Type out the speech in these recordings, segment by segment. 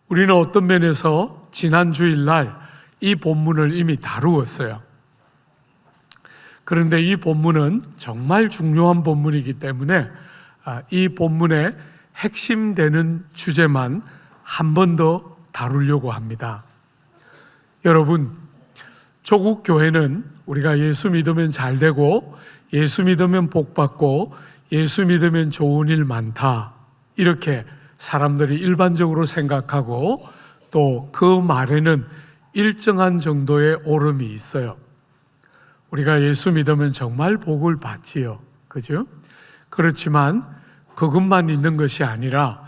우리는 어떤 면에서 지난 주일날 이 본문을 이미 다루었어요. 그런데 이 본문은 정말 중요한 본문이기 때문에 이 본문의 핵심되는 주제만 한 번 더 다루려고 합니다. 여러분, 조국 교회는 우리가 예수 믿으면 잘 되고 예수 믿으면 복 받고 예수 믿으면 좋은 일 많다, 이렇게 사람들이 일반적으로 생각하고 또 그 말에는 일정한 정도의 오름이 있어요. 우리가 예수 믿으면 정말 복을 받지요. 그죠? 그렇지만 그것만 있는 것이 아니라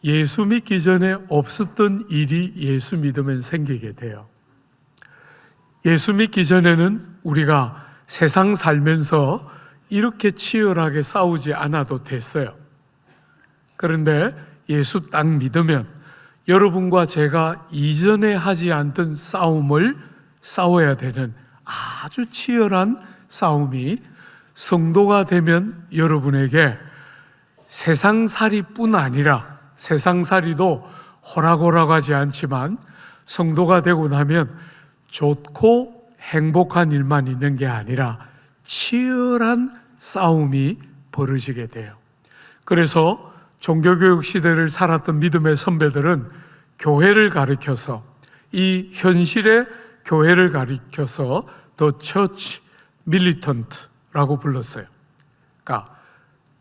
예수 믿기 전에 없었던 일이 예수 믿으면 생기게 돼요. 예수 믿기 전에는 우리가 세상 살면서 이렇게 치열하게 싸우지 않아도 됐어요. 그런데 예수 딱 믿으면 여러분과 제가 이전에 하지 않던 싸움을 싸워야 되는 아주 치열한 싸움이 성도가 되면 여러분에게 세상살이뿐 아니라, 세상살이도 호락호락하지 않지만 성도가 되고 나면 좋고 행복한 일만 있는 게 아니라 치열한 싸움이 벌어지게 돼요. 그래서 종교교육 시대를 살았던 믿음의 선배들은 교회를 가리켜서, 이 현실의 교회를 가리켜서 The Church Militant라고 불렀어요. 그러니까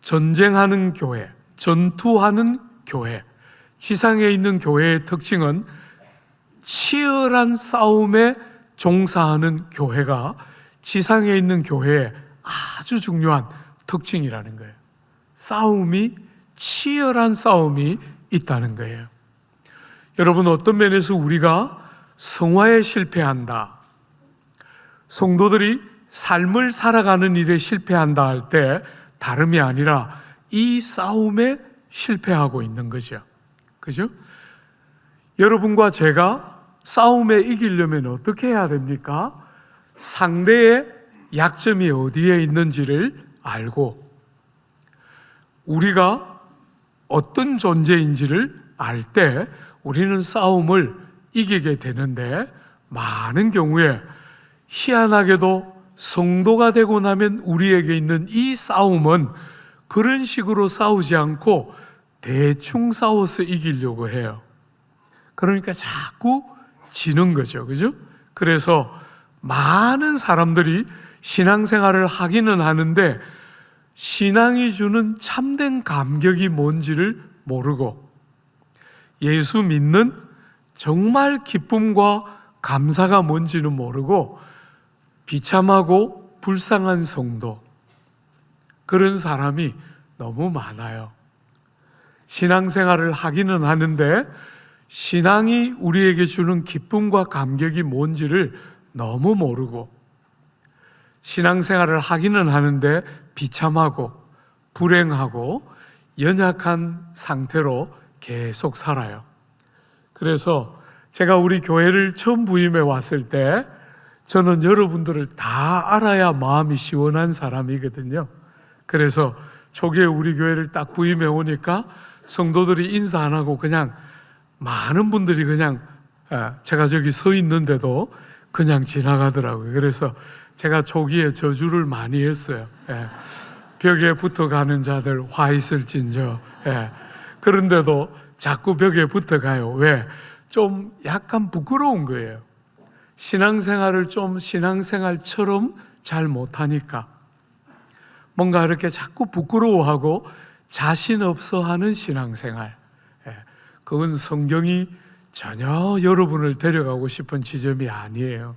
전쟁하는 교회, 전투하는 교회. 지상에 있는 교회의 특징은 치열한 싸움에 종사하는 교회가 지상에 있는 교회의 아주 중요한 특징이라는 거예요. 싸움이, 치열한 싸움이 있다는 거예요. 여러분, 어떤 면에서 우리가 성화에 실패한다, 성도들이 삶을 살아가는 일에 실패한다 할 때 다름이 아니라 이 싸움에 실패하고 있는 거죠. 그죠? 여러분과 제가 싸움에 이기려면 어떻게 해야 됩니까? 상대의 약점이 어디에 있는지를 알고 우리가 어떤 존재인지를 알 때 우리는 싸움을 이기게 되는데, 많은 경우에 희한하게도 성도가 되고 나면 우리에게 있는 이 싸움은 그런 식으로 싸우지 않고 대충 싸워서 이기려고 해요. 그러니까 자꾸 지는 거죠. 그죠? 그래서 많은 사람들이 신앙생활을 하기는 하는데 신앙이 주는 참된 감격이 뭔지를 모르고, 예수 믿는 정말 기쁨과 감사가 뭔지는 모르고 비참하고 불쌍한 성도, 그런 사람이 너무 많아요. 신앙생활을 하기는 하는데 신앙이 우리에게 주는 기쁨과 감격이 뭔지를 너무 모르고, 신앙생활을 하기는 하는데 비참하고 불행하고 연약한 상태로 계속 살아요. 그래서 제가 우리 교회를 처음 부임해 왔을 때 저는 여러분들을 다 알아야 마음이 시원한 사람이거든요. 그래서 초기에 우리 교회를 딱 부임해 오니까 성도들이 인사 안 하고 그냥 많은 분들이 그냥 제가 저기 서 있는데도 그냥 지나가더라고요. 그래서 제가 초기에 저주를 많이 했어요. 벽에 붙어가는 자들 화 있을진저. 그런데도 자꾸 벽에 붙어가요. 왜? 좀 약간 부끄러운 거예요. 신앙생활을 좀 신앙생활처럼 잘 못하니까 뭔가 이렇게 자꾸 부끄러워하고 자신 없어 하는 신앙생활, 그건 성경이 전혀 여러분을 데려가고 싶은 지점이 아니에요.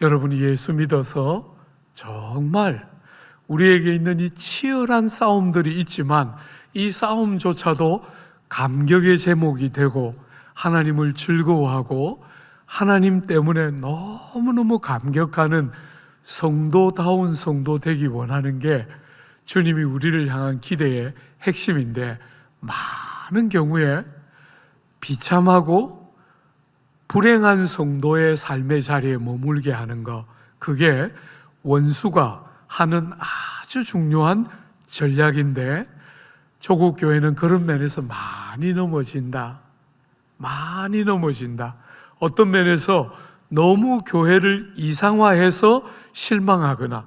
여러분이 예수 믿어서 정말 우리에게 있는 이 치열한 싸움들이 있지만 이 싸움조차도 감격의 제목이 되고 하나님을 즐거워하고 하나님 때문에 너무너무 감격하는 성도다운 성도 되기 원하는 게 주님이 우리를 향한 기대의 핵심인데, 많은 경우에 비참하고 불행한 성도의 삶의 자리에 머물게 하는 것, 그게 원수가 하는 아주 중요한 전략인데 조국 교회는 그런 면에서 많이 넘어진다. 많이 넘어진다. 어떤 면에서 너무 교회를 이상화해서 실망하거나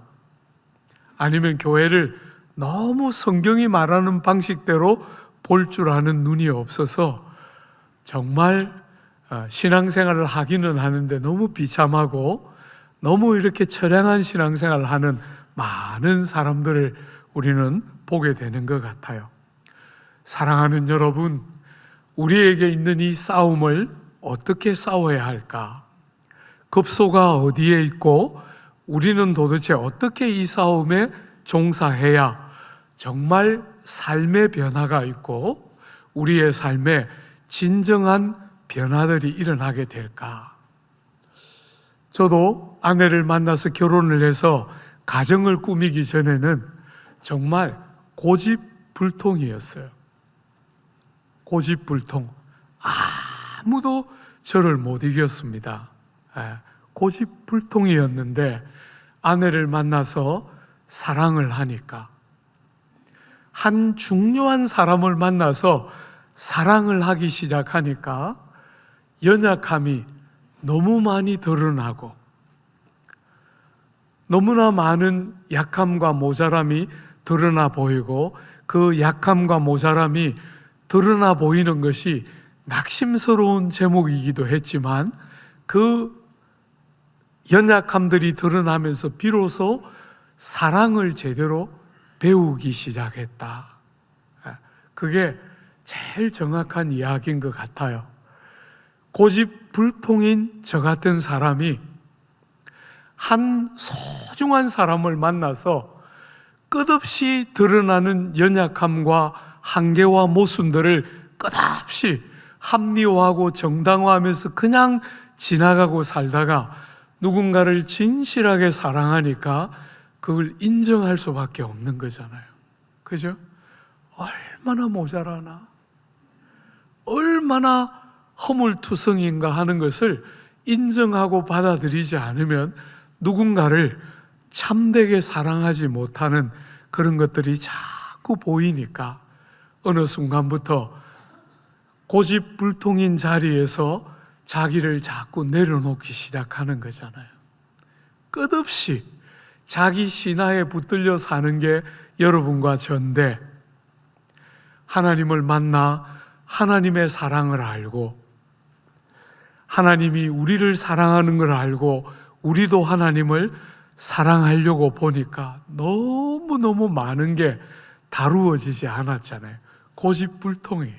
아니면 교회를 너무 성경이 말하는 방식대로 볼 줄 아는 눈이 없어서 정말 신앙생활을 하기는 하는데 너무 비참하고 너무 이렇게 처량한 신앙생활을 하는 많은 사람들을 우리는 보게 되는 것 같아요. 사랑하는 여러분, 우리에게 있는 이 싸움을 어떻게 싸워야 할까? 급소가 어디에 있고 우리는 도대체 어떻게 이 싸움에 종사해야 정말 삶의 변화가 있고 우리의 삶에 진정한 변화들이 일어나게 될까? 저도 아내를 만나서 결혼을 해서 가정을 꾸미기 전에는 정말 고집불통이었어요. 고집불통. 아무도 저를 못 이겼습니다. 고집불통이었는데 아내를 만나서 사랑을 하니까, 한 중요한 사람을 만나서 사랑을 하기 시작하니까 연약함이 너무 많이 드러나고 너무나 많은 약함과 모자람이 드러나 보이고 그 약함과 모자람이 드러나 보이는 것이 낙심스러운 제목이기도 했지만 그 연약함들이 드러나면서 비로소 사랑을 제대로 배우기 시작했다. 그게 제일 정확한 이야기인 것 같아요. 고집불통인 저 같은 사람이 한 소중한 사람을 만나서 끝없이 드러나는 연약함과 한계와 모순들을 끝없이 합리화하고 정당화하면서 그냥 지나가고 살다가 누군가를 진실하게 사랑하니까 그걸 인정할 수밖에 없는 거잖아요. 그죠? 얼마나 모자라나, 얼마나 허물투성인가 하는 것을 인정하고 받아들이지 않으면 누군가를 참되게 사랑하지 못하는 그런 것들이 자꾸 보이니까 어느 순간부터 고집불통인 자리에서 자기를 자꾸 내려놓기 시작하는 거잖아요. 끝없이 자기 신화에 붙들려 사는 게 여러분과 저인데, 하나님을 만나 하나님의 사랑을 알고 하나님이 우리를 사랑하는 걸 알고 우리도 하나님을 사랑하려고 보니까 너무너무 많은 게 다루어지지 않았잖아요. 고집불통이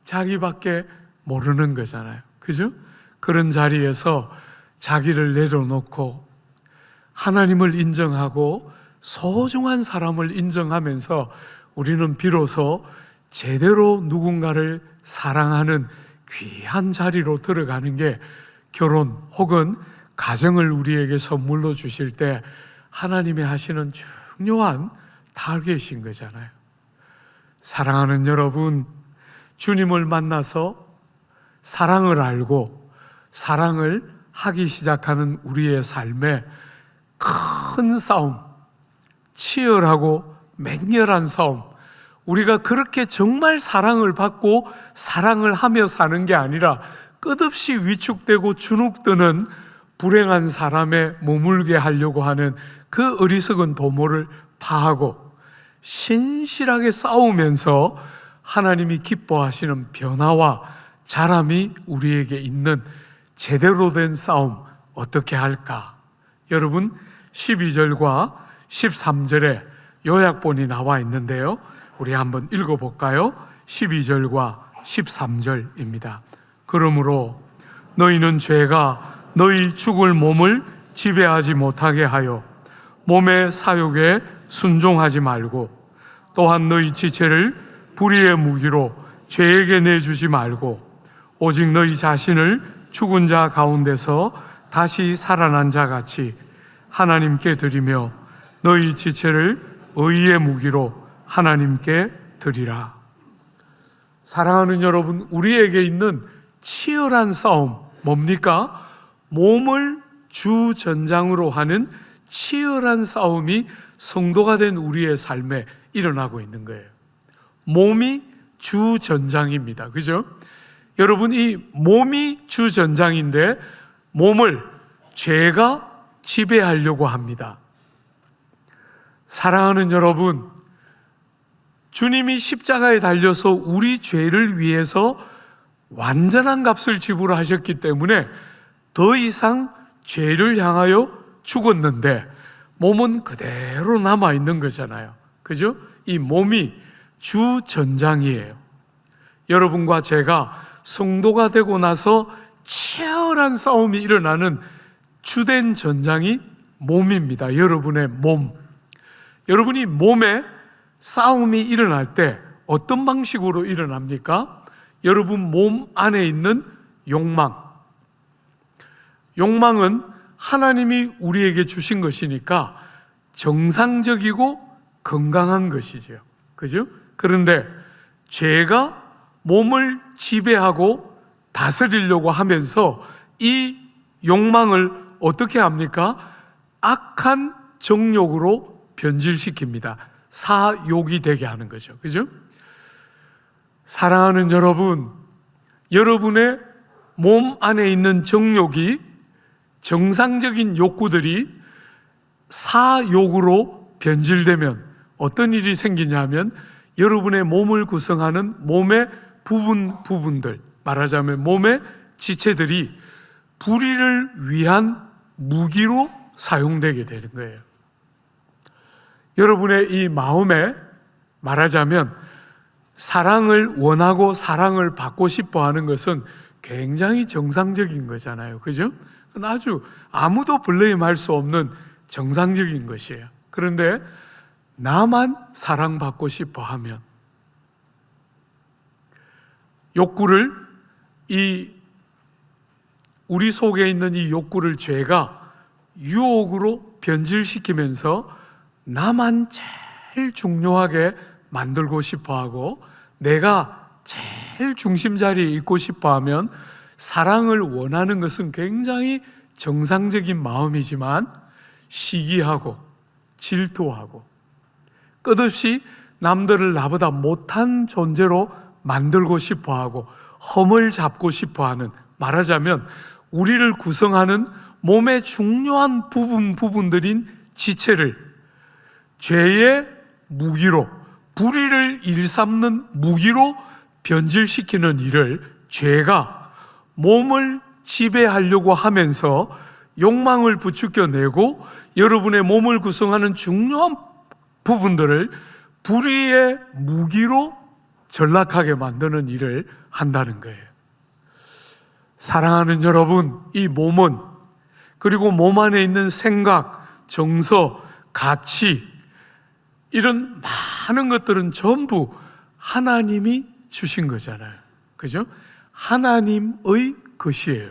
자기밖에 모르는 거잖아요. 그죠? 그런 자리에서 자기를 내려놓고 하나님을 인정하고 소중한 사람을 인정하면서 우리는 비로소 제대로 누군가를 사랑하는 귀한 자리로 들어가는 게 결혼 혹은 가정을 우리에게 선물로 주실 때 하나님이 하시는 중요한 타겟인 거잖아요. 사랑하는 여러분, 주님을 만나서 사랑을 알고 사랑을 하기 시작하는 우리의 삶에 큰 싸움, 치열하고 맹렬한 싸움, 우리가 그렇게 정말 사랑을 받고 사랑을 하며 사는 게 아니라 끝없이 위축되고 주눅드는 불행한 사람에 머물게 하려고 하는 그 어리석은 도모를 파하고 신실하게 싸우면서 하나님이 기뻐하시는 변화와 자람이 우리에게 있는 제대로 된 싸움 어떻게 할까? 여러분 12절과 13절에 요약본이 나와 있는데요, 우리 한번 읽어볼까요? 12절과 13절입니다. 그러므로 너희는 죄가 너희 죽을 몸을 지배하지 못하게 하여 몸의 사욕에 순종하지 말고, 또한 너희 지체를 불의의 무기로 죄에게 내주지 말고 오직 너희 자신을 죽은 자 가운데서 다시 살아난 자 같이 하나님께 드리며 너희 지체를 의의 무기로 하나님께 드리라. 사랑하는 여러분, 우리에게 있는 치열한 싸움 뭡니까? 몸을 주전장으로 하는 치열한 싸움이 성도가 된 우리의 삶에 일어나고 있는 거예요. 몸이 주전장입니다. 그죠? 여러분, 이 몸이 주전장인데 몸을 죄가 지배하려고 합니다. 사랑하는 여러분, 주님이 십자가에 달려서 우리 죄를 위해서 완전한 값을 지불하셨기 때문에 더 이상 죄를 향하여 죽었는데 몸은 그대로 남아있는 거잖아요. 그죠? 이 몸이 주전장이에요. 여러분과 제가 성도가 되고 나서 치열한 싸움이 일어나는 주된 전장이 몸입니다. 여러분의 몸. 여러분이 몸에 싸움이 일어날 때 어떤 방식으로 일어납니까? 여러분 몸 안에 있는 욕망. 욕망은 하나님이 우리에게 주신 것이니까 정상적이고 건강한 것이죠. 그죠? 그런데 죄가 몸을 지배하고 다스리려고 하면서 이 욕망을 어떻게 합니까? 악한 정욕으로 변질시킵니다. 사욕이 되게 하는 거죠. 그죠? 사랑하는 여러분, 여러분의 몸 안에 있는 정욕이, 정상적인 욕구들이 사욕으로 변질되면 어떤 일이 생기냐면 여러분의 몸을 구성하는 몸의 부분들, 말하자면 몸의 지체들이 불의를 위한 무기로 사용되게 되는 거예요. 여러분의 이 마음에 말하자면 사랑을 원하고 사랑을 받고 싶어 하는 것은 굉장히 정상적인 거잖아요. 그죠? 아주 아무도 블레임할 수 없는 정상적인 것이에요. 그런데 나만 사랑받고 싶어 하면 욕구를, 우리 속에 있는 이 욕구를 죄가 유혹으로 변질시키면서 나만 제일 중요하게 만들고 싶어 하고 내가 제일 중심 자리에 있고 싶어 하면 사랑을 원하는 것은 굉장히 정상적인 마음이지만 시기하고 질투하고 끝없이 남들을 나보다 못한 존재로 만들고 싶어 하고 험을 잡고 싶어 하는, 말하자면 우리를 구성하는 몸의 중요한 부분들인 지체를 죄의 무기로, 불의를 일삼는 무기로 변질시키는 일을 죄가 몸을 지배하려고 하면서 욕망을 부추겨내고 여러분의 몸을 구성하는 중요한 부분들을 불의의 무기로 전락하게 만드는 일을 한다는 거예요. 사랑하는 여러분, 이 몸은, 그리고 몸 안에 있는 생각, 정서, 가치, 이런 많은 것들은 전부 하나님이 주신 거잖아요. 그죠? 하나님의 것이에요.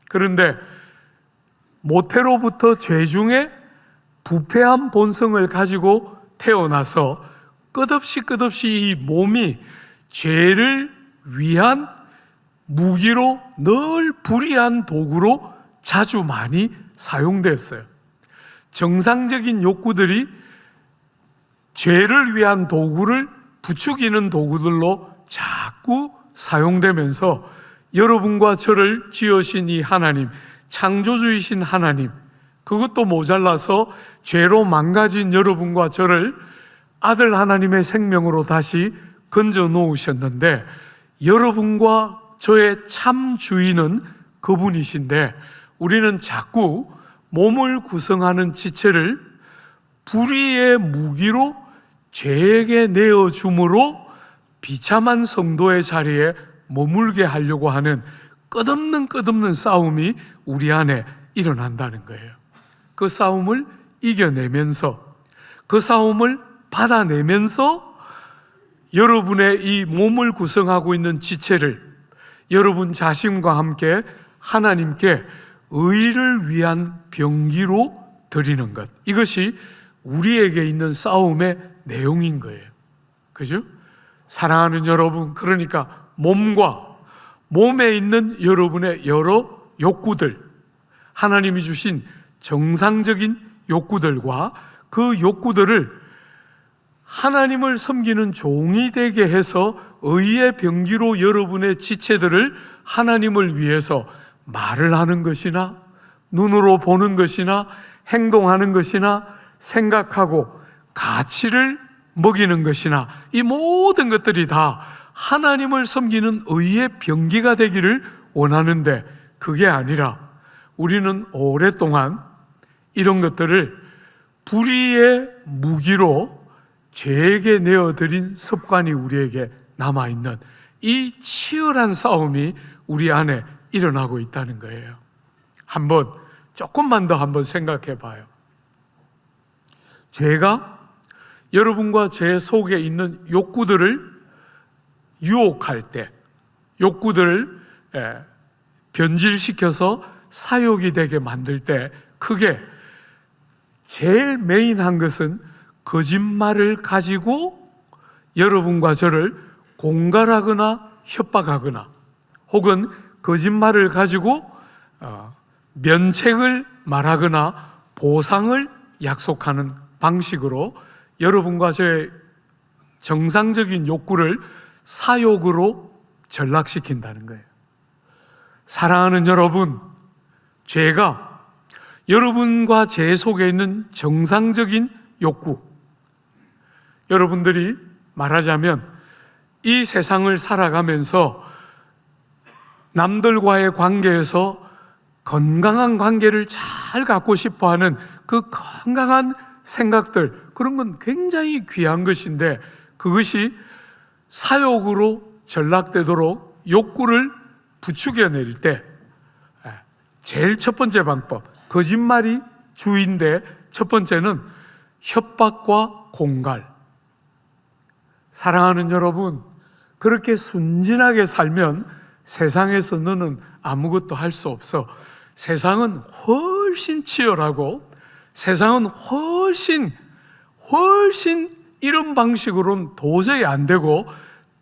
그런데 모태로부터 죄 중에 부패한 본성을 가지고 태어나서 끝없이 이 몸이 죄를 위한 무기로, 늘 불의한 도구로 자주 많이 사용됐어요. 정상적인 욕구들이 죄를 위한 도구를 부추기는 도구들로 자꾸 사용되면서 여러분과 저를 지으신 이 하나님, 창조주이신 하나님, 그것도 모자라서 죄로 망가진 여러분과 저를 아들 하나님의 생명으로 다시 건져 놓으셨는데 여러분과 저의 참 주인은 그분이신데 우리는 자꾸 몸을 구성하는 지체를 불의의 무기로 죄에게 내어줌으로 비참한 성도의 자리에 머물게 하려고 하는 끝없는 싸움이 우리 안에 일어난다는 거예요. 그 싸움을 이겨내면서, 그 싸움을 받아내면서 여러분의 이 몸을 구성하고 있는 지체를 여러분 자신과 함께 하나님께 의를 위한 병기로 드리는 것, 이것이 우리에게 있는 싸움의 내용인 거예요. 그죠? 사랑하는 여러분, 그러니까 몸과 몸에 있는 여러분의 여러 욕구들, 하나님이 주신 정상적인 욕구들과 그 욕구들을 하나님을 섬기는 종이 되게 해서 의의 병기로 여러분의 지체들을 하나님을 위해서 말을 하는 것이나 눈으로 보는 것이나 행동하는 것이나 생각하고 가치를 먹이는 것이나 이 모든 것들이 다 하나님을 섬기는 의의 병기가 되기를 원하는데, 그게 아니라 우리는 오랫동안 이런 것들을 불의의 무기로 죄에게 내어드린 습관이 우리에게 남아있는 이 치열한 싸움이 우리 안에 일어나고 있다는 거예요. 조금만 더 한번 생각해 봐요. 죄가 여러분과 제 속에 있는 욕구들을 유혹할 때, 욕구들을 변질시켜서 사욕이 되게 만들 때, 크게 제일 메인한 것은 거짓말을 가지고 여러분과 저를 공갈하거나 협박하거나, 혹은 거짓말을 가지고 면책을 말하거나 보상을 약속하는 방식으로 여러분과 저의 정상적인 욕구를 사욕으로 전락시킨다는 거예요. 사랑하는 여러분, 죄가 여러분과 제 속에 있는 정상적인 욕구, 여러분들이 말하자면 이 세상을 살아가면서 남들과의 관계에서 건강한 관계를 잘 갖고 싶어 하는 그 건강한 생각들, 그런 건 굉장히 귀한 것인데, 그것이 사욕으로 전락되도록 욕구를 부추겨 내릴 때, 제일 첫 번째 방법, 거짓말이 주인데, 첫 번째는 협박과 공갈. 사랑하는 여러분, 그렇게 순진하게 살면 세상에서 너는 아무것도 할 수 없어. 세상은 훨씬 치열하고, 세상은 훨씬 이런 방식으로는 도저히 안 되고,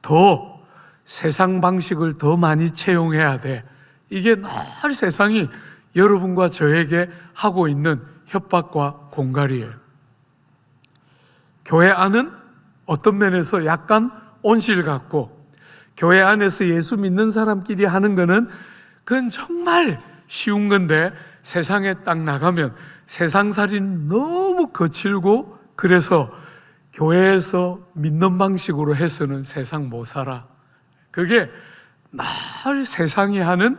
더 세상 방식을 더 많이 채용해야 돼. 이게 늘 세상이 여러분과 저에게 하고 있는 협박과 공갈이에요. 교회 안은 어떤 면에서 약간 온실 같고, 교회 안에서 예수 믿는 사람끼리 하는 거는 그건 정말 쉬운 건데, 세상에 딱 나가면 세상살이는 너무 거칠고, 그래서 교회에서 믿는 방식으로 해서는 세상 못 살아. 그게 늘 세상이 하는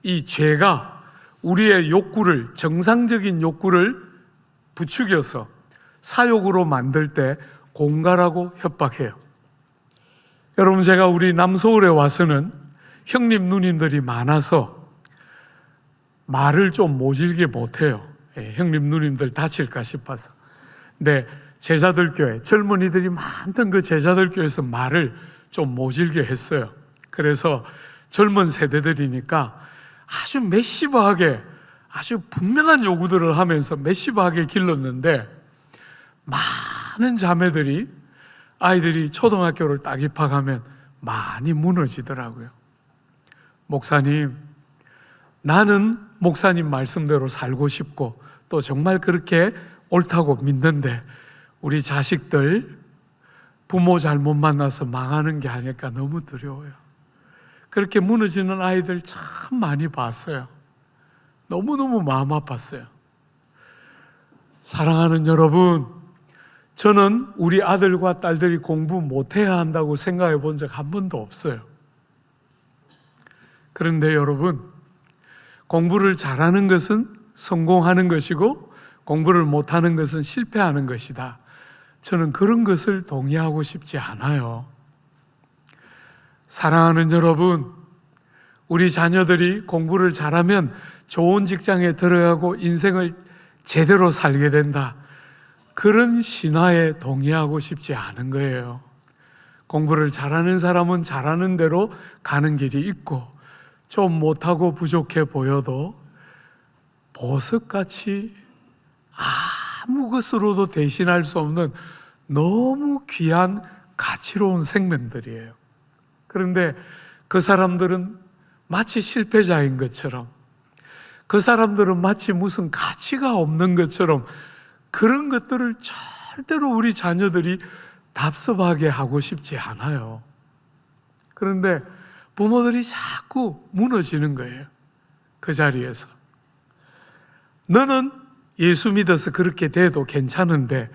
이 죄가 우리의 욕구를, 정상적인 욕구를 부추겨서 사욕으로 만들 때 공갈하고 협박해요. 여러분, 제가 우리 남서울에 와서는 형님 누님들이 많아서 말을 좀 모질게 못해요. 형님 누님들 다칠까 싶어서. 근데 제자들 교회, 젊은이들이 많던 그 제자들 교회에서 말을 좀 모질게 했어요. 그래서 젊은 세대들이니까 아주 메시브하게, 아주 분명한 요구들을 하면서 메시브하게 길렀는데, 많은 자매들이, 아이들이 초등학교를 딱 입학하면 많이 무너지더라고요. 목사님, 나는 목사님 말씀대로 살고 싶고 또 정말 그렇게 옳다고 믿는데 우리 자식들 부모 잘못 만나서 망하는 게 아닐까 너무 두려워요. 그렇게 무너지는 아이들 참 많이 봤어요. 너무너무 마음 아팠어요. 사랑하는 여러분, 저는 우리 아들과 딸들이 공부 못해야 한다고 생각해 본 적 한 번도 없어요. 그런데 여러분, 공부를 잘하는 것은 성공하는 것이고 공부를 못하는 것은 실패하는 것이다. 저는 그런 것을 동의하고 싶지 않아요. 사랑하는 여러분, 우리 자녀들이 공부를 잘하면 좋은 직장에 들어가고 인생을 제대로 살게 된다. 그런 신화에 동의하고 싶지 않은 거예요. 공부를 잘하는 사람은 잘하는 대로 가는 길이 있고, 좀 못하고 부족해 보여도 보석같이 아무 것으로도 대신할 수 없는 너무 귀한 가치로운 생명들이에요. 그런데 그 사람들은 마치 실패자인 것처럼, 그 사람들은 마치 무슨 가치가 없는 것처럼, 그런 것들을 절대로 우리 자녀들이 답습하게 하고 싶지 않아요. 그런데 부모들이 자꾸 무너지는 거예요. 그 자리에서. 너는 예수 믿어서 그렇게 돼도 괜찮은데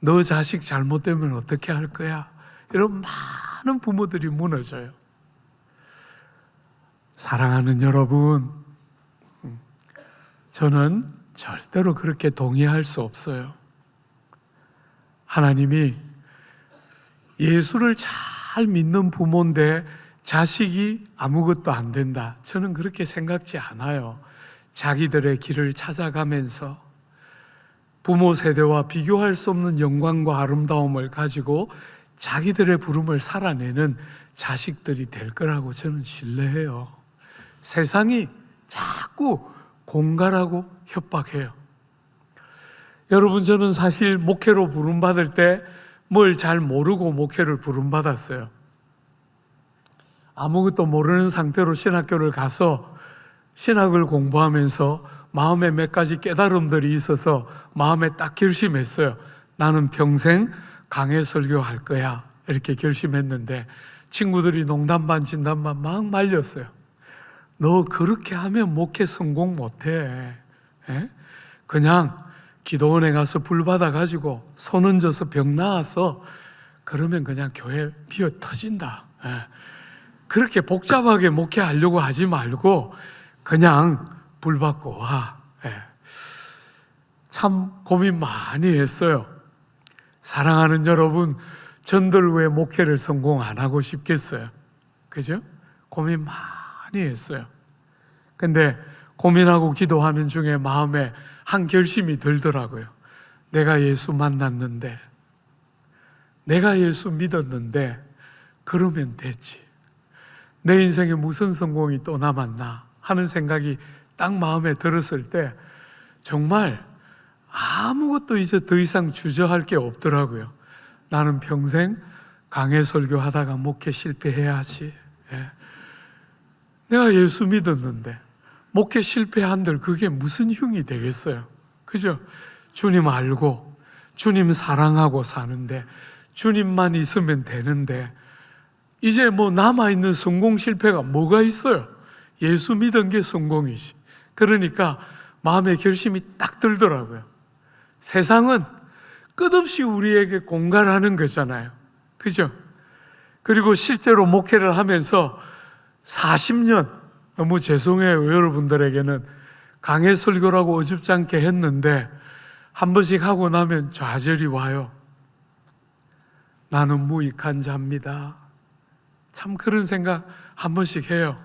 너 자식 잘못되면 어떻게 할 거야? 이런 많은 부모들이 무너져요. 사랑하는 여러분, 저는 절대로 그렇게 동의할 수 없어요. 하나님이 예수를 잘 믿는 부모인데 자식이 아무것도 안 된다, 저는 그렇게 생각지 않아요. 자기들의 길을 찾아가면서 부모 세대와 비교할 수 없는 영광과 아름다움을 가지고 자기들의 부름을 살아내는 자식들이 될 거라고 저는 신뢰해요. 세상이 자꾸 공갈하고 협박해요. 여러분, 저는 사실 목회로 부름받을 때 뭘 잘 모르고 목회를 부름받았어요. 아무것도 모르는 상태로 신학교를 가서 신학을 공부하면서 마음에 몇 가지 깨달음들이 있어서 마음에 딱 결심했어요. 나는 평생 강해 설교할 거야, 이렇게 결심했는데 친구들이 농담 반 진담 반 막 말렸어요. 너 그렇게 하면 목회 성공 못해. 그냥 기도원에 가서 불 받아가지고 손 얹어서 병 나아서 그러면 그냥 교회 비어 터진다. 그렇게 복잡하게 목회하려고 하지 말고 그냥 불 받고 와. 참 고민 많이 했어요. 사랑하는 여러분, 전들 왜 목회를 성공 안 하고 싶겠어요? 그죠? 고민 많이 했어요. 근데 고민하고 기도하는 중에 마음에 한 결심이 들더라고요. 내가 예수 만났는데, 내가 예수 믿었는데 그러면 됐지. 내 인생에 무슨 성공이 또 남았나 하는 생각이 딱 마음에 들었을 때 정말 아무것도 이제 더 이상 주저할 게 없더라고요. 나는 평생 강해 설교하다가 목회 실패해야지. 내가 예수 믿었는데 목회 실패한들 그게 무슨 흉이 되겠어요? 그죠? 주님 알고 주님 사랑하고 사는데 주님만 있으면 되는데 이제 뭐 남아있는 성공 실패가 뭐가 있어요? 예수 믿은 게 성공이지. 그러니까 마음의 결심이 딱 들더라고요. 세상은 끝없이 우리에게 공갈하는 거잖아요. 그죠? 그리고 실제로 목회를 하면서 40년, 너무 죄송해요, 여러분들에게는. 강해 설교라고 어줍지 않게 했는데 한 번씩 하고 나면 좌절이 와요. 나는 무익한 자입니다. 참 그런 생각 한 번씩 해요.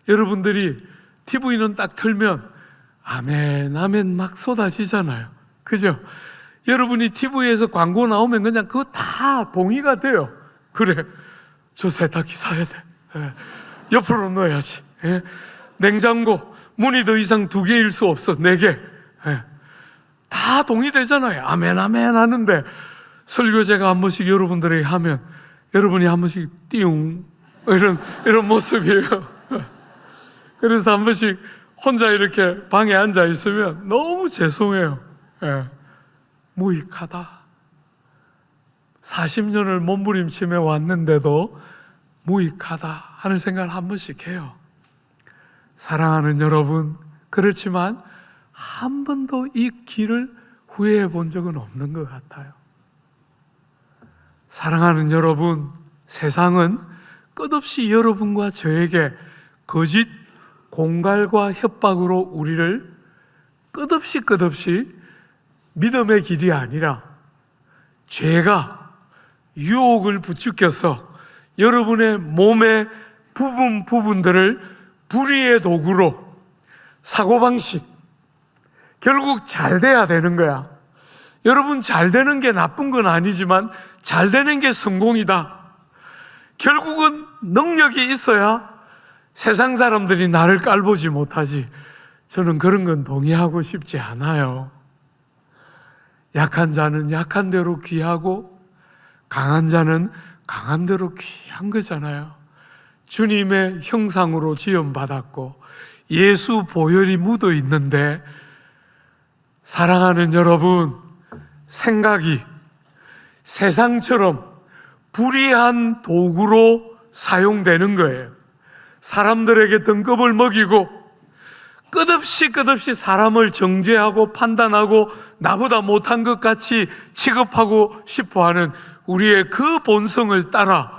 여러분들이 TV는 딱 틀면 아멘 아멘 막 쏟아지잖아요. 그죠? 여러분이 TV에서 광고 나오면 그냥 그거 다 동의가 돼요. 그래, 저 세탁기 사야 돼. 옆으로 넣어야지. 냉장고 문이 더 이상 2개일 수 없어, 4개. 다 동의되잖아요. 아멘 아멘 하는데 설교제가 한 번씩 여러분들에게 하면 여러분이 한 번씩 띠용 이런 모습이에요. 그래서 한 번씩 혼자 이렇게 방에 앉아 있으면 너무 죄송해요. 무익하다. 40년을 몸부림치며 왔는데도 무익하다 하는 생각을 한 번씩 해요. 사랑하는 여러분, 그렇지만 한 번도 이 길을 후회해 본 적은 없는 것 같아요. 사랑하는 여러분, 세상은 끝없이 여러분과 저에게 거짓 공갈과 협박으로 우리를 끝없이 믿음의 길이 아니라 죄가 유혹을 부추겨서 여러분의 몸의 부분들을 불의의 도구로, 사고방식, 결국 잘 돼야 되는 거야. 여러분, 잘 되는 게 나쁜 건 아니지만 잘 되는 게 성공이다. 결국은 능력이 있어야 세상 사람들이 나를 깔보지 못하지. 저는 그런 건 동의하고 싶지 않아요. 약한 자는 약한 대로 귀하고 강한 자는 강한 대로 귀한 거잖아요. 주님의 형상으로 지음받았고 예수 보혈이 묻어 있는데, 사랑하는 여러분, 생각이 세상처럼 불의한 도구로 사용되는 거예요. 사람들에게 등급을 먹이고 끝없이 사람을 정죄하고 판단하고 나보다 못한 것 같이 취급하고 싶어하는 우리의 그 본성을 따라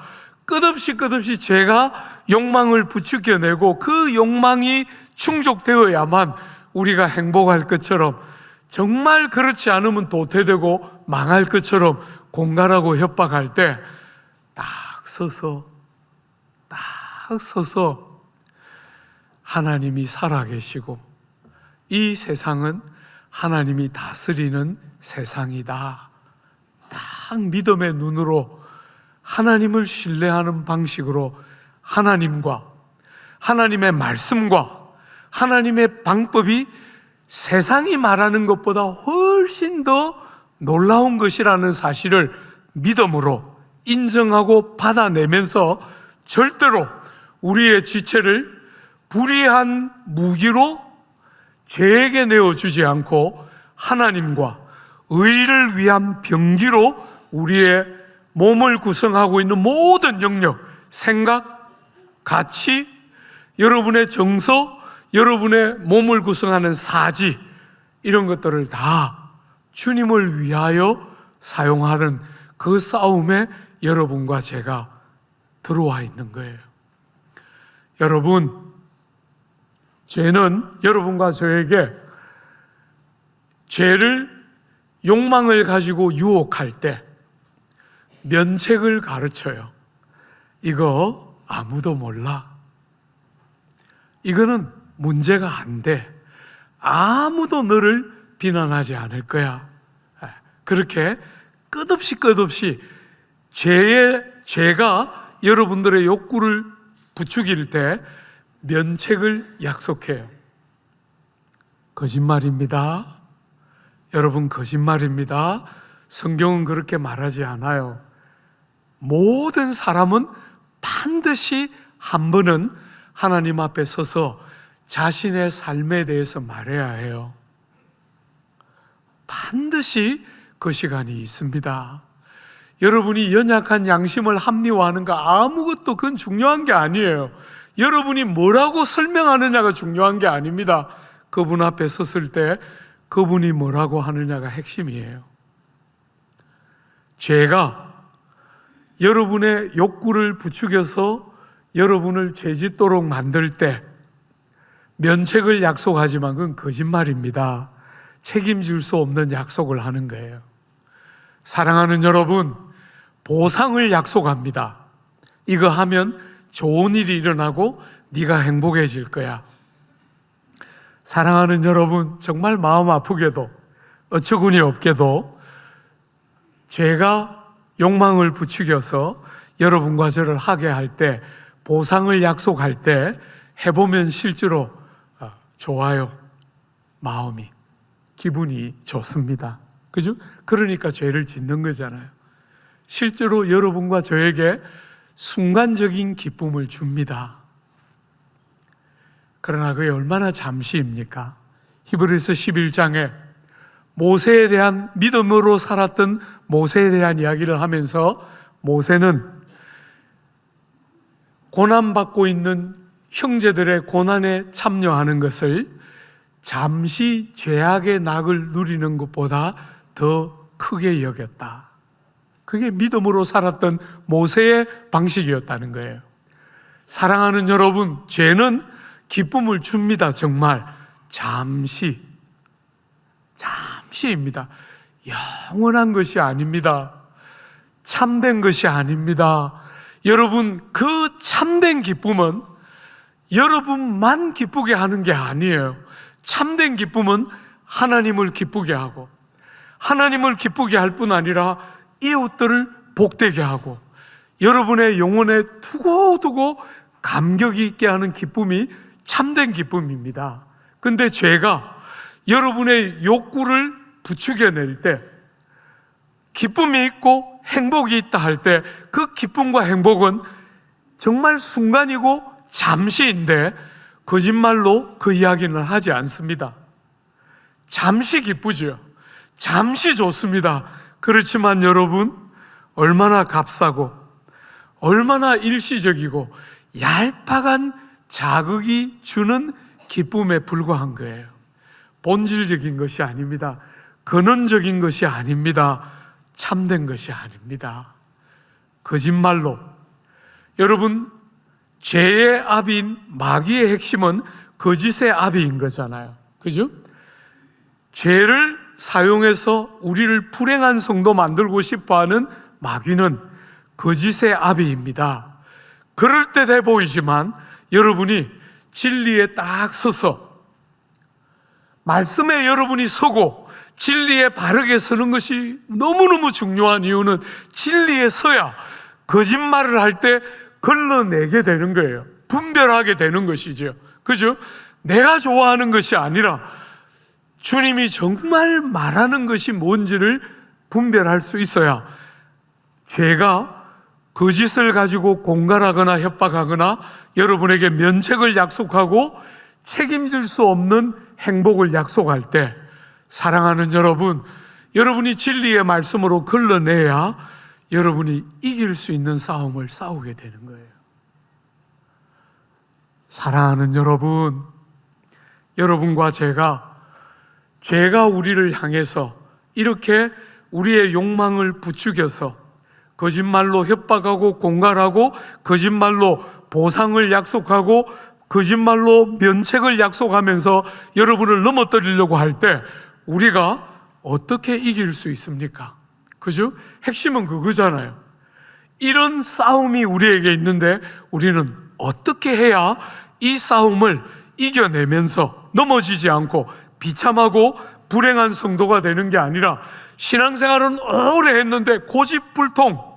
끝없이 죄가 욕망을 부추겨내고 그 욕망이 충족되어야만 우리가 행복할 것처럼, 정말 그렇지 않으면 도태되고 망할 것처럼 공갈하고 협박할 때 딱 서서 하나님이 살아계시고 이 세상은 하나님이 다스리는 세상이다, 딱 믿음의 눈으로 하나님을 신뢰하는 방식으로 하나님과 하나님의 말씀과 하나님의 방법이 세상이 말하는 것보다 훨씬 더 놀라운 것이라는 사실을 믿음으로 인정하고 받아내면서 절대로 우리의 지체를 불의한 무기로 죄에게 내어주지 않고 하나님과 의를 위한 병기로 우리의 몸을 구성하고 있는 모든 영역, 생각, 가치, 여러분의 정서, 여러분의 몸을 구성하는 사지, 이런 것들을 다 주님을 위하여 사용하는 그 싸움에 여러분과 제가 들어와 있는 거예요. 여러분, 죄는 여러분과 저에게 죄를, 욕망을 가지고 유혹할 때 면책을 가르쳐요. 이거 아무도 몰라. 이거는 문제가 안 돼. 아무도 너를 비난하지 않을 거야. 그렇게 끝없이 죄가 여러분들의 욕구를 부추길 때 면책을 약속해요. 거짓말입니다. 여러분, 거짓말입니다. 성경은 그렇게 말하지 않아요. 모든 사람은 반드시 한 번은 하나님 앞에 서서 자신의 삶에 대해서 말해야 해요. 반드시 그 시간이 있습니다. 여러분이 연약한 양심을 합리화하는 거 아무것도 그건 중요한 게 아니에요. 여러분이 뭐라고 설명하느냐가 중요한 게 아닙니다. 그분 앞에 섰을 때 그분이 뭐라고 하느냐가 핵심이에요. 죄가 여러분의 욕구를 부추겨서 여러분을 죄짓도록 만들 때 면책을 약속하지만 그건 거짓말입니다. 책임질 수 없는 약속을 하는 거예요. 사랑하는 여러분, 보상을 약속합니다. 이거 하면 좋은 일이 일어나고 네가 행복해질 거야. 사랑하는 여러분, 정말 마음 아프게도 어처구니 없게도 죄가 욕망을 부추겨서 여러분과 저를 하게 할 때, 보상을 약속할 때 해보면 실제로 좋아요. 마음이, 기분이 좋습니다. 그죠? 그러니까 죄를 짓는 거잖아요. 실제로 여러분과 저에게 순간적인 기쁨을 줍니다. 그러나 그게 얼마나 잠시입니까? 히브리서 11장에 모세에 대한, 믿음으로 살았던 모세에 대한 이야기를 하면서 모세는 고난받고 있는 형제들의 고난에 참여하는 것을 잠시 죄악의 낙을 누리는 것보다 더 크게 여겼다. 그게 믿음으로 살았던 모세의 방식이었다는 거예요. 사랑하는 여러분, 죄는 기쁨을 줍니다. 정말 잠시입니다. 영원한 것이 아닙니다. 참된 것이 아닙니다. 여러분, 그 참된 기쁨은 여러분만 기쁘게 하는 게 아니에요. 참된 기쁨은 하나님을 기쁘게 하고, 하나님을 기쁘게 할 뿐 아니라 이웃들을 복되게 하고, 여러분의 영혼에 두고두고 감격이 있게 하는 기쁨이 참된 기쁨입니다. 근데 죄가 여러분의 욕구를 부추겨낼 때, 기쁨이 있고 행복이 있다 할 때 그 기쁨과 행복은 정말 순간이고 잠시인데 거짓말로 그 이야기는 하지 않습니다. 잠시 기쁘죠. 잠시 좋습니다. 그렇지만 여러분, 얼마나 값싸고 얼마나 일시적이고 얄팍한 자극이 주는 기쁨에 불과한 거예요. 본질적인 것이 아닙니다. 근원적인 것이 아닙니다. 참된 것이 아닙니다. 거짓말로. 여러분, 죄의 아비인 마귀의 핵심은 거짓의 아비인 거잖아요. 그죠? 죄를 사용해서 우리를 불행한 성도 만들고 싶어하는 마귀는 거짓의 아비입니다. 그럴 때 돼 보이지만 여러분이 진리에 딱 서서 말씀에 여러분이 서고 진리에 바르게 서는 것이 너무너무 중요한 이유는 진리에 서야 거짓말을 할 때 걸러내게 되는 거예요. 분별하게 되는 것이죠. 그죠? 내가 좋아하는 것이 아니라 주님이 정말 말하는 것이 뭔지를 분별할 수 있어야 죄가 거짓을 가지고 공갈하거나 협박하거나 여러분에게 면책을 약속하고 책임질 수 없는 행복을 약속할 때 사랑하는 여러분, 여러분이 진리의 말씀으로 걸러내야 여러분이 이길 수 있는 싸움을 싸우게 되는 거예요. 사랑하는 여러분, 여러분과 죄가 우리를 향해서 이렇게 우리의 욕망을 부추겨서 거짓말로 협박하고 공갈하고 거짓말로 보상을 약속하고 거짓말로 면책을 약속하면서 여러분을 넘어뜨리려고 할 때 우리가 어떻게 이길 수 있습니까? 그죠? 핵심은 그거잖아요. 이런 싸움이 우리에게 있는데 우리는 어떻게 해야 이 싸움을 이겨내면서 넘어지지 않고 비참하고 불행한 성도가 되는 게 아니라 신앙생활은 오래 했는데 고집불통,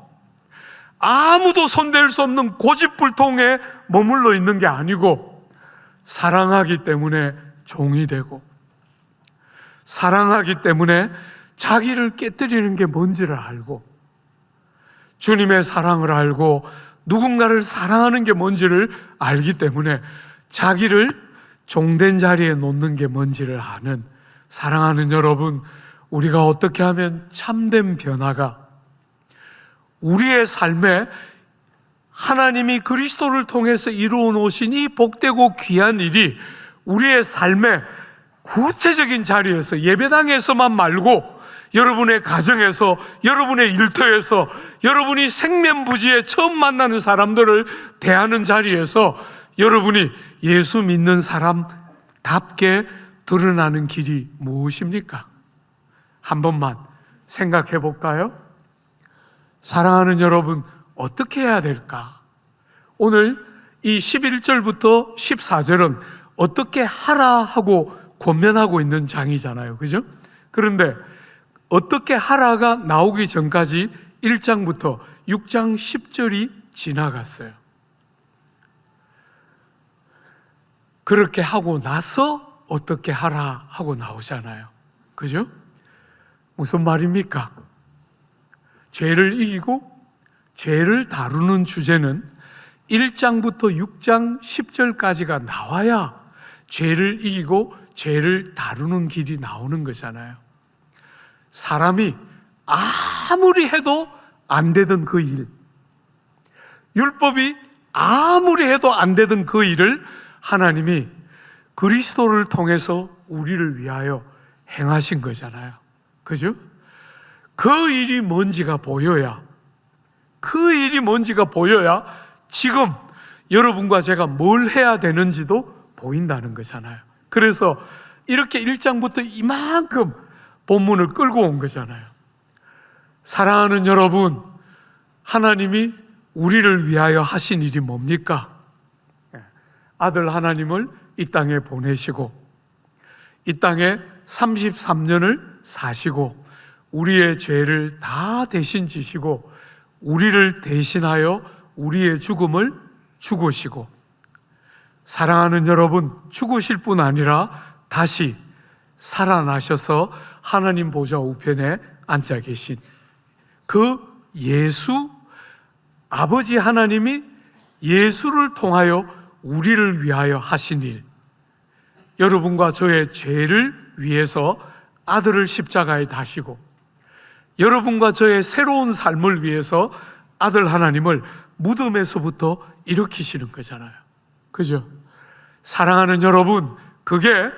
아무도 손댈 수 없는 고집불통에 머물러 있는 게 아니고 사랑하기 때문에 종이 되고 사랑하기 때문에 자기를 깨뜨리는 게 뭔지를 알고 주님의 사랑을 알고 누군가를 사랑하는 게 뭔지를 알기 때문에 자기를 종된 자리에 놓는 게 뭔지를 아는 사랑하는 여러분, 우리가 어떻게 하면 참된 변화가 우리의 삶에 하나님이 그리스도를 통해서 이루어 놓으신 이 복되고 귀한 일이 우리의 삶의 구체적인 자리에서 예배당에서만 말고 여러분의 가정에서, 여러분의 일터에서, 여러분이 생면부지에 처음 만나는 사람들을 대하는 자리에서 여러분이 예수 믿는 사람답게 드러나는 길이 무엇입니까? 한 번만 생각해 볼까요? 사랑하는 여러분, 어떻게 해야 될까? 오늘 이 11절부터 14절은 어떻게 하라 하고 권면하고 있는 장이잖아요. 그죠? 그런데 어떻게 하라가 나오기 전까지 1장부터 6장 10절이 지나갔어요. 그렇게 하고 나서 어떻게 하라 하고 나오잖아요. 그죠? 무슨 말입니까? 죄를 이기고 죄를 다루는 주제는 1장부터 6장 10절까지가 나와야 죄를 이기고 죄를 다루는 길이 나오는 거잖아요. 사람이 아무리 해도 안 되던 그 일, 율법이 아무리 해도 안 되던 그 일을 하나님이 그리스도를 통해서 우리를 위하여 행하신 거잖아요. 그죠? 그 일이 뭔지가 보여야, 그 일이 뭔지가 보여야 지금 여러분과 제가 뭘 해야 되는지도 보인다는 거잖아요. 그래서 이렇게 1장부터 이만큼 본문을 끌고 온 거잖아요. 사랑하는 여러분, 하나님이 우리를 위하여 하신 일이 뭡니까? 아들 하나님을 이 땅에 보내시고 이 땅에 33년을 사시고 우리의 죄를 다 대신 지시고 우리를 대신하여 우리의 죽음을 죽으시고, 사랑하는 여러분, 죽으실 뿐 아니라 다시 살아나셔서 하나님 보좌 우편에 앉아 계신 그 예수, 아버지 하나님이 예수를 통하여 우리를 위하여 하신 일, 여러분과 저의 죄를 위해서 아들을 십자가에 다시고 여러분과 저의 새로운 삶을 위해서 아들 하나님을 무덤에서부터 일으키시는 거잖아요. 그죠? 사랑하는 여러분, 그게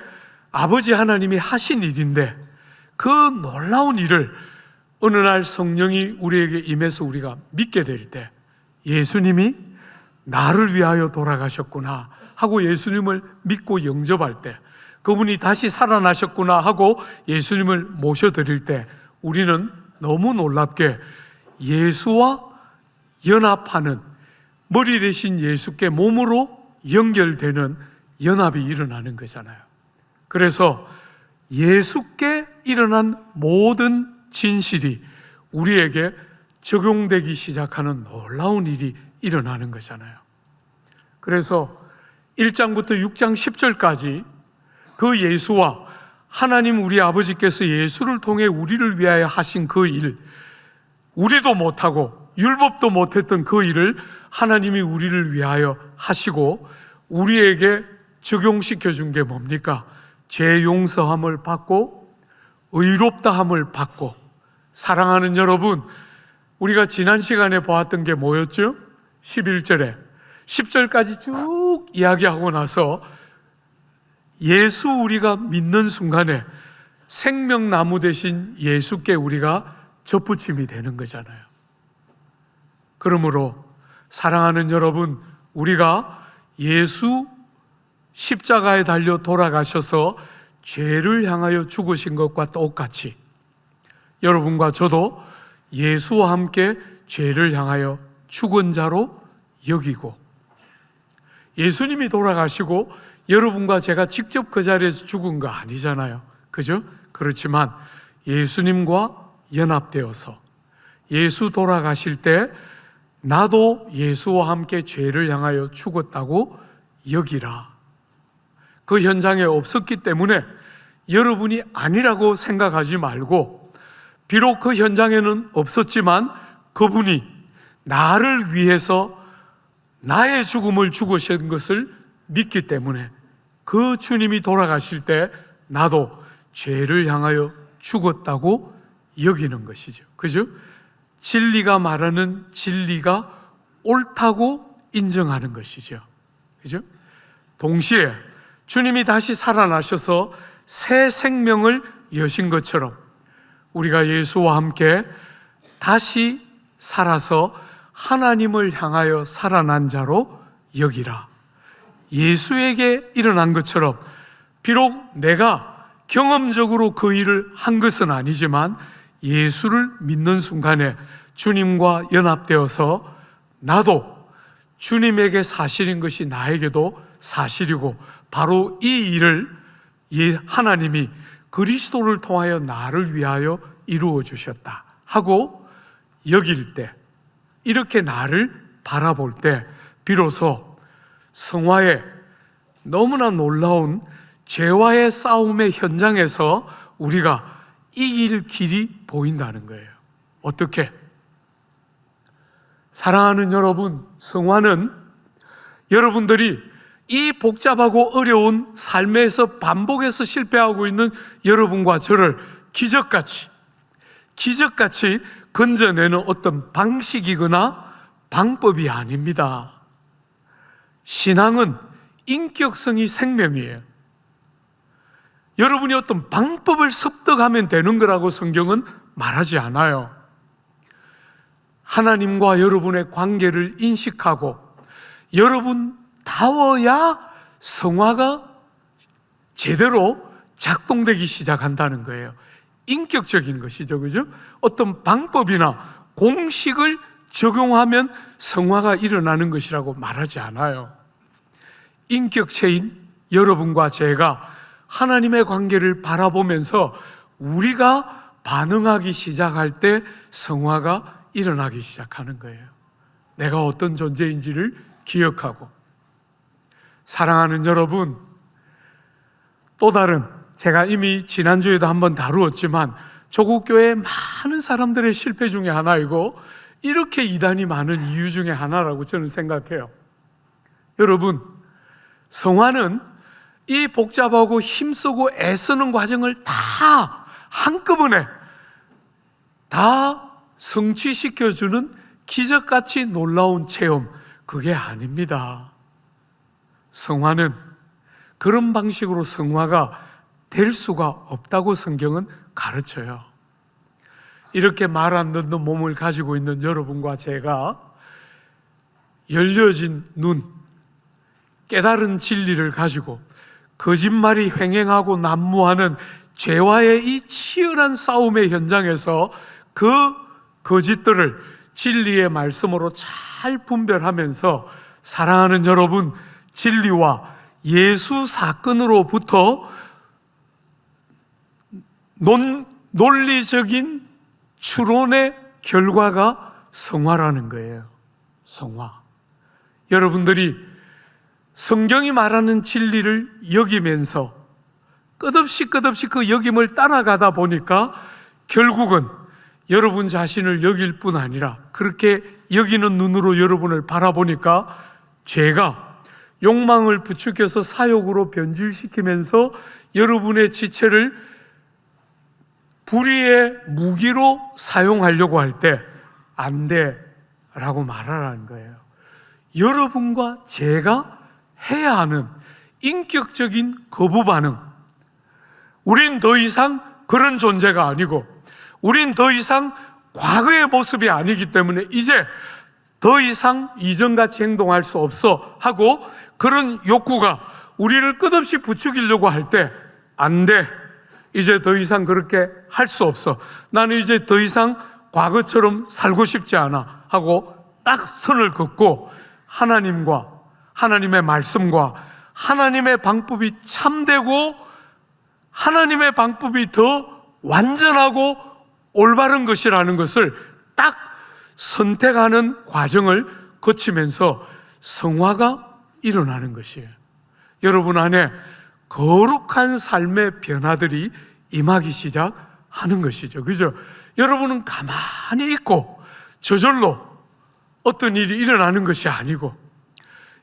아버지 하나님이 하신 일인데 그 놀라운 일을 어느 날 성령이 우리에게 임해서 우리가 믿게 될 때 예수님이 나를 위하여 돌아가셨구나 하고 예수님을 믿고 영접할 때, 그분이 다시 살아나셨구나 하고 예수님을 모셔드릴 때 우리는 너무 놀랍게 예수와 연합하는, 머리 대신 예수께 몸으로 연결되는 연합이 일어나는 거잖아요. 그래서 예수께 일어난 모든 진실이 우리에게 적용되기 시작하는 놀라운 일이 일어나는 거잖아요. 그래서 1장부터 6장 10절까지 그 예수와 하나님 우리 아버지께서 예수를 통해 우리를 위하여 하신 그 일, 우리도 못하고 율법도 못했던 그 일을 하나님이 우리를 위하여 하시고 우리에게 적용시켜 준 게 뭡니까? 죄 용서함을 받고 의롭다함을 받고. 사랑하는 여러분, 우리가 지난 시간에 보았던 게 뭐였죠? 11절에 10절까지 쭉 이야기하고 나서 예수 우리가 믿는 순간에 생명나무 대신 예수께 우리가 접붙임이 되는 거잖아요. 그러므로 사랑하는 여러분, 우리가 예수 십자가에 달려 돌아가셔서 죄를 향하여 죽으신 것과 똑같이 여러분과 저도 예수와 함께 죄를 향하여 죽은 자로 여기고, 예수님이 돌아가시고 여러분과 제가 직접 그 자리에서 죽은 거 아니잖아요. 그죠? 그렇지만 예수님과 연합되어서 예수 돌아가실 때 나도 예수와 함께 죄를 향하여 죽었다고 여기라. 그 현장에 없었기 때문에 여러분이 아니라고 생각하지 말고, 비록 그 현장에는 없었지만 그분이 나를 위해서 나의 죽음을 죽으신 것을 믿기 때문에 그 주님이 돌아가실 때 나도 죄를 향하여 죽었다고 여기는 것이죠. 그죠? 진리가 말하는 진리가 옳다고 인정하는 것이죠. 그죠? 동시에 주님이 다시 살아나셔서 새 생명을 여신 것처럼 우리가 예수와 함께 다시 살아서 하나님을 향하여 살아난 자로 여기라. 예수에게 일어난 것처럼 비록 내가 경험적으로 그 일을 한 것은 아니지만 예수를 믿는 순간에 주님과 연합되어서 나도 주님에게 사실인 것이 나에게도 사실이고 바로 이 일을 하나님이 그리스도를 통하여 나를 위하여 이루어 주셨다 하고 여길 때, 이렇게 나를 바라볼 때 비로소 성화의 너무나 놀라운 죄와의 싸움의 현장에서 우리가 이길 길이 보인다는 거예요. 어떻게? 사랑하는 여러분, 성화는 여러분들이 이 복잡하고 어려운 삶에서 반복해서 실패하고 있는 여러분과 저를 기적같이 건져내는 어떤 방식이거나 방법이 아닙니다. 신앙은 인격성이 생명이에요. 여러분이 어떤 방법을 습득하면 되는 거라고 성경은 말하지 않아요. 하나님과 여러분의 관계를 인식하고 여러분다워야 성화가 제대로 작동되기 시작한다는 거예요. 인격적인 것이죠. 그죠? 어떤 방법이나 공식을 적용하면 성화가 일어나는 것이라고 말하지 않아요. 인격체인 여러분과 제가 하나님의 관계를 바라보면서 우리가 반응하기 시작할 때 성화가 일어나기 시작하는 거예요. 내가 어떤 존재인지를 기억하고. 사랑하는 여러분, 또 다른, 제가 이미 지난주에도 한번 다루었지만 조국교회의 많은 사람들의 실패 중에 하나이고 이렇게 이단이 많은 이유 중에 하나라고 저는 생각해요. 여러분, 성화는 이 복잡하고 힘쓰고 애쓰는 과정을 다 한꺼번에 다 성취시켜주는 기적같이 놀라운 체험, 그게 아닙니다. 성화는 그런 방식으로 성화가 될 수가 없다고 성경은 가르쳐요. 이렇게 말 안 듣는 몸을 가지고 있는 여러분과 제가 열려진 눈, 깨달은 진리를 가지고 거짓말이 횡행하고 난무하는 죄와의 이 치열한 싸움의 현장에서 그 거짓들을 진리의 말씀으로 잘 분별하면서 사랑하는 여러분, 진리와 예수 사건으로부터 논리적인 추론의 결과가 성화라는 거예요. 성화. 여러분들이 성경이 말하는 진리를 여기면서 끝없이 그 여김을 따라가다 보니까 결국은 여러분 자신을 여길 뿐 아니라 그렇게 여기는 눈으로 여러분을 바라보니까 죄가 욕망을 부추겨서 사욕으로 변질시키면서 여러분의 지체를 불의의 무기로 사용하려고 할 때 안 돼 라고 말하라는 거예요. 여러분과 제가 해야 하는 인격적인 거부 반응. 우린 더 이상 그런 존재가 아니고 우린 더 이상 과거의 모습이 아니기 때문에 이제 더 이상 이전같이 행동할 수 없어 하고 그런 욕구가 우리를 끝없이 부추기려고 할 때 안 돼. 이제 더 이상 그렇게 할 수 없어. 나는 이제 더 이상 과거처럼 살고 싶지 않아 하고 딱 선을 긋고 하나님과 하나님의 말씀과 하나님의 방법이 참되고 하나님의 방법이 더 완전하고 올바른 것이라는 것을 딱 선택하는 과정을 거치면서 성화가 일어나는 것이에요. 여러분 안에 거룩한 삶의 변화들이 임하기 시작하는 것이죠. 그죠? 여러분은 가만히 있고 저절로 어떤 일이 일어나는 것이 아니고,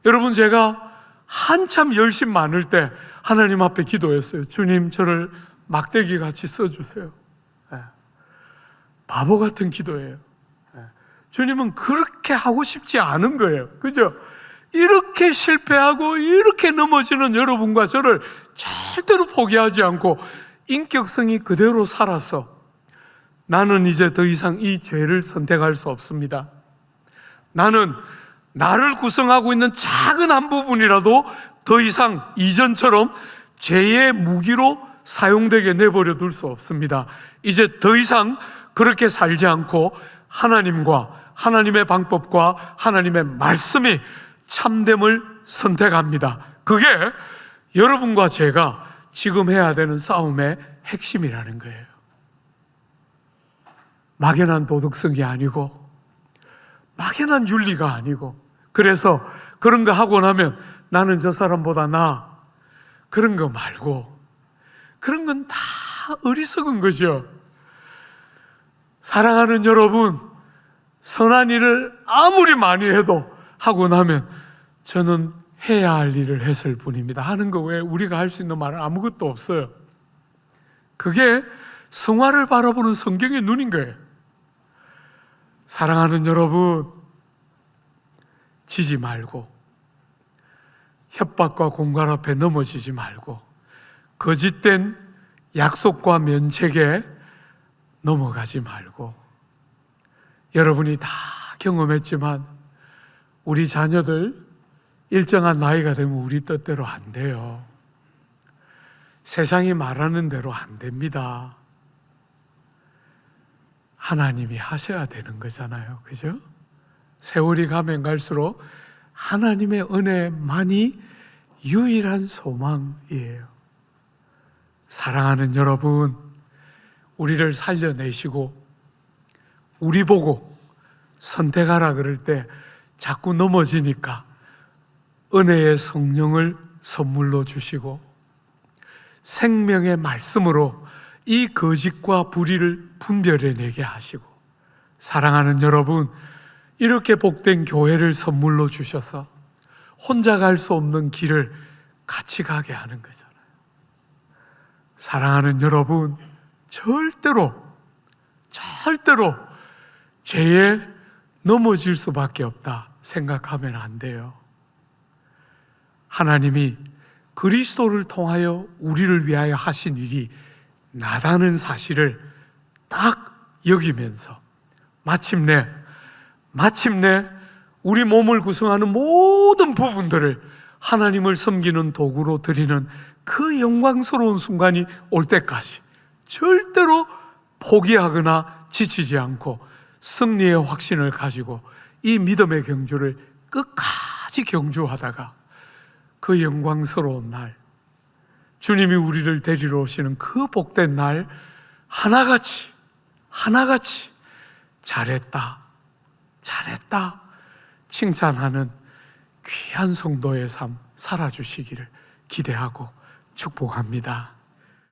여러분 제가 한참 열심 많을 때 하나님 앞에 기도했어요. 주님, 저를 막대기 같이 써주세요. 바보 같은 기도예요. 주님은 그렇게 하고 싶지 않은 거예요. 그죠? 이렇게 실패하고 이렇게 넘어지는 여러분과 저를 절대로 포기하지 않고 인격성이 그대로 살아서 나는 이제 더 이상 이 죄를 선택할 수 없습니다. 나는 나를 구성하고 있는 작은 한 부분이라도 더 이상 이전처럼 죄의 무기로 사용되게 내버려 둘 수 없습니다. 이제 더 이상 그렇게 살지 않고 하나님과 하나님의 방법과 하나님의 말씀이 참됨을 선택합니다. 그게 여러분과 제가 지금 해야 되는 싸움의 핵심이라는 거예요. 막연한 도덕성이 아니고 막연한 윤리가 아니고, 그래서 그런 거 하고 나면 나는 저 사람보다 나아, 그런 거 말고, 그런 건 다 어리석은 거죠. 사랑하는 여러분, 선한 일을 아무리 많이 해도 하고 나면 저는 해야 할 일을 했을 뿐입니다 하는 거 외에 우리가 할 수 있는 말은 아무것도 없어요. 그게 성화를 바라보는 성경의 눈인 거예요. 사랑하는 여러분, 지지 말고 협박과 공갈 앞에 넘어지지 말고 거짓된 약속과 면책에 넘어가지 말고, 여러분이 다 경험했지만 우리 자녀들 일정한 나이가 되면 우리 뜻대로 안 돼요. 세상이 말하는 대로 안 됩니다. 하나님이 하셔야 되는 거잖아요. 그죠? 세월이 가면 갈수록 하나님의 은혜만이 유일한 소망이에요. 사랑하는 여러분, 우리를 살려내시고 우리 보고 선택하라 그럴 때 자꾸 넘어지니까 은혜의 성령을 선물로 주시고 생명의 말씀으로 이 거짓과 불의를 분별해내게 하시고, 사랑하는 여러분, 이렇게 복된 교회를 선물로 주셔서 혼자 갈 수 없는 길을 같이 가게 하는 거잖아요. 사랑하는 여러분, 절대로 죄의 넘어질 수밖에 없다 생각하면 안 돼요. 하나님이 그리스도를 통하여 우리를 위하여 하신 일이 나다는 사실을 딱 여기면서 마침내 우리 몸을 구성하는 모든 부분들을 하나님을 섬기는 도구로 드리는 그 영광스러운 순간이 올 때까지 절대로 포기하거나 지치지 않고 승리의 확신을 가지고 이 믿음의 경주를 끝까지 경주하다가 그 영광스러운 날, 주님이 우리를 데리러 오시는 그 복된 날 하나같이 잘했다 칭찬하는 귀한 성도의 삶 살아주시기를 기대하고 축복합니다.